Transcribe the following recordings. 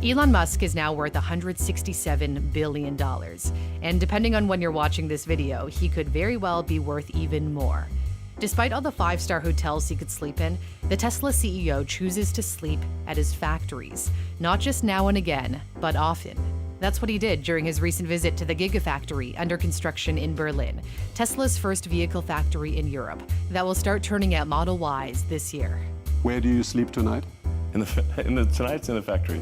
Elon Musk is now worth $167 billion. And depending on when you're watching this video, he could very well be worth even more. Despite all the five-star hotels he could sleep in, the Tesla CEO chooses to sleep at his factories, not just now and again, but often. That's what he did during his recent visit to the Gigafactory under construction in Berlin, Tesla's first vehicle factory in Europe that will start turning out Model Ys this year. Where do you sleep tonight? Tonight's in the factory.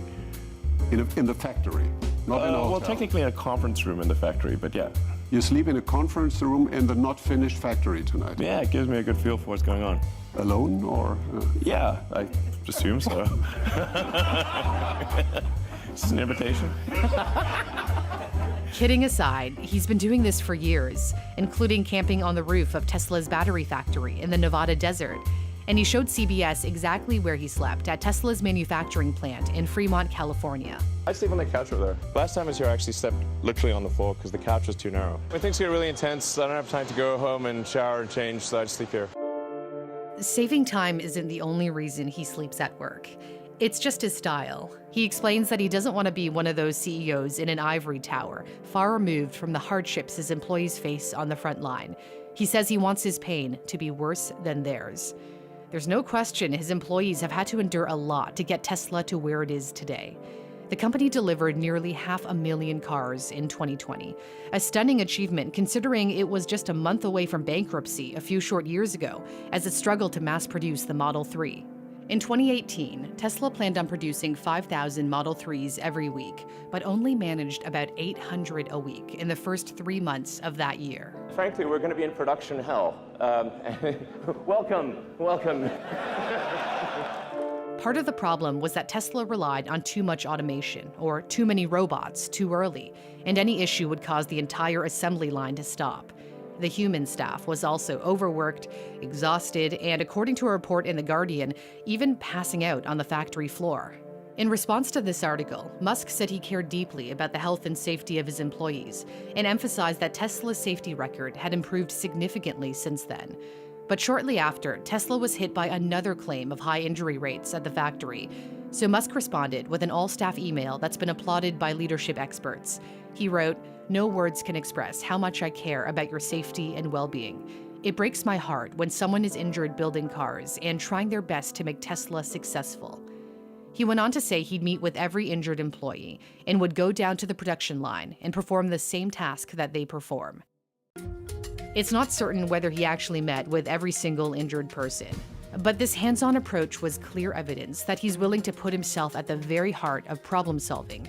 In the factory, not in a hotel. Well, technically a conference room in the factory, but yeah. You sleep in a conference room in the not finished factory tonight? Yeah, it gives me a good feel for what's going on. Alone or? Yeah, I assume so. Is this an invitation? Kidding aside, he's been doing this for years, including camping on the roof of Tesla's battery factory in the Nevada desert. And he showed CBS exactly where he slept at Tesla's manufacturing plant in Fremont, California. I sleep on the couch over there. Last time I was here, I actually slept literally on the floor because the couch was too narrow. When things get really intense, I don't have time to go home and shower and change, so I just sleep here. Saving time isn't the only reason he sleeps at work. It's just his style. He explains that he doesn't want to be one of those CEOs in an ivory tower, far removed from the hardships his employees face on the front line. He says he wants his pain to be worse than theirs. There's no question his employees have had to endure a lot to get Tesla to where it is today. The company delivered nearly 500,000 cars in 2020, a stunning achievement considering it was just a month away from bankruptcy a few short years ago as it struggled to mass produce the Model 3. In 2018, Tesla planned on producing 5,000 Model 3s every week, but only managed about 800 a week in the first 3 months of that year. Frankly, we're going to be in production hell. Welcome. Part of the problem was that Tesla relied on too much automation, or too many robots, too early, and any issue would cause the entire assembly line to stop. The human staff was also overworked, exhausted, and according to a report in The Guardian, even passing out on the factory floor. In response to this article, Musk said he cared deeply about the health and safety of his employees and emphasized that Tesla's safety record had improved significantly since then. But shortly after, Tesla was hit by another claim of high injury rates at the factory. So Musk responded with an all-staff email that's been applauded by leadership experts. He wrote, "No words can express how much I care about your safety and well-being. It breaks my heart when someone is injured building cars and trying their best to make Tesla successful." He went on to say he'd meet with every injured employee and would go down to the production line and perform the same task that they perform. It's not certain whether he actually met with every single injured person, but this hands-on approach was clear evidence that he's willing to put himself at the very heart of problem solving.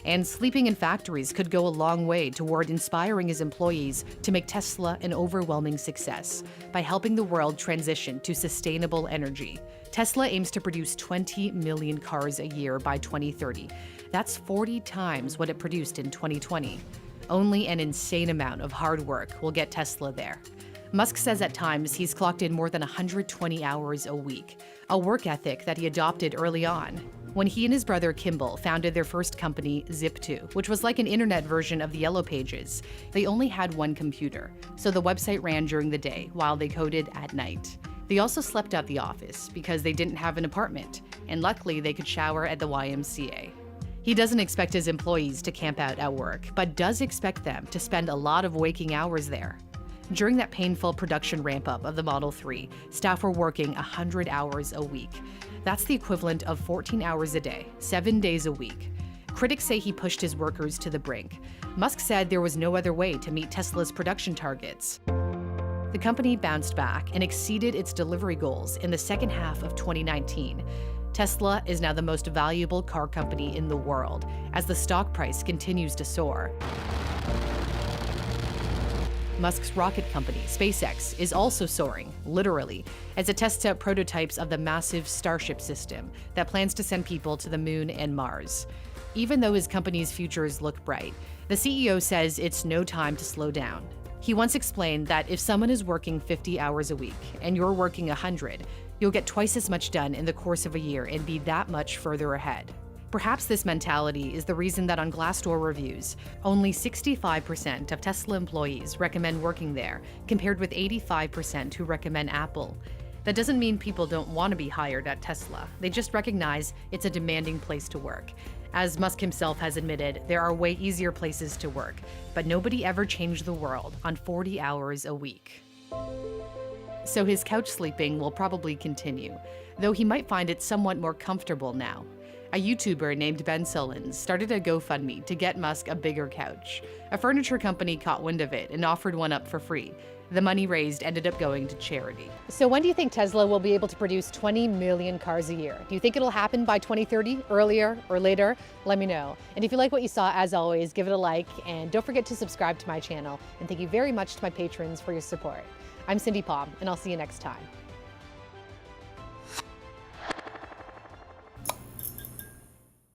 And sleeping in factories could go a long way toward inspiring his employees to make Tesla an overwhelming success by helping the world transition to sustainable energy. Tesla aims to produce 20 million cars a year by 2030. That's 40 times what it produced in 2020. Only an insane amount of hard work will get Tesla there. Musk says at times he's clocked in more than 120 hours a week, a work ethic that he adopted early on. When he and his brother Kimball founded their first company, Zip2, which was like an internet version of the Yellow Pages, they only had one computer, so the website ran during the day while they coded at night. They also slept at the office because they didn't have an apartment, and luckily they could shower at the YMCA. He doesn't expect his employees to camp out at work, but does expect them to spend a lot of waking hours there. During that painful production ramp-up of the Model 3, staff were working 100 hours a week. That's the equivalent of 14 hours a day, 7 days a week. Critics say he pushed his workers to the brink. Musk said there was no other way to meet Tesla's production targets. The company bounced back and exceeded its delivery goals in the second half of 2019. Tesla is now the most valuable car company in the world as the stock price continues to soar. Musk's rocket company, SpaceX, is also soaring, literally, as it tests out prototypes of the massive Starship system that plans to send people to the moon and Mars. Even though his company's futures look bright, the CEO says it's no time to slow down. He once explained that if someone is working 50 hours a week and you're working 100, you'll get twice as much done in the course of a year and be that much further ahead. Perhaps this mentality is the reason that on Glassdoor reviews, only 65% of Tesla employees recommend working there, compared with 85% who recommend Apple. That doesn't mean people don't want to be hired at Tesla. They just recognize it's a demanding place to work. As Musk himself has admitted, there are way easier places to work, but nobody ever changed the world on 40 hours a week. So his couch sleeping will probably continue, though he might find it somewhat more comfortable now. A YouTuber named Ben Sullins started a GoFundMe to get Musk a bigger couch. A furniture company caught wind of it and offered one up for free. The money raised ended up going to charity. So when do you think Tesla will be able to produce 20 million cars a year? Do you think it'll happen by 2030, earlier or later? Let me know. And if you like what you saw, as always, give it a like and don't forget to subscribe to my channel. And thank you very much to my patrons for your support. I'm Cindy Palm, and I'll see you next time.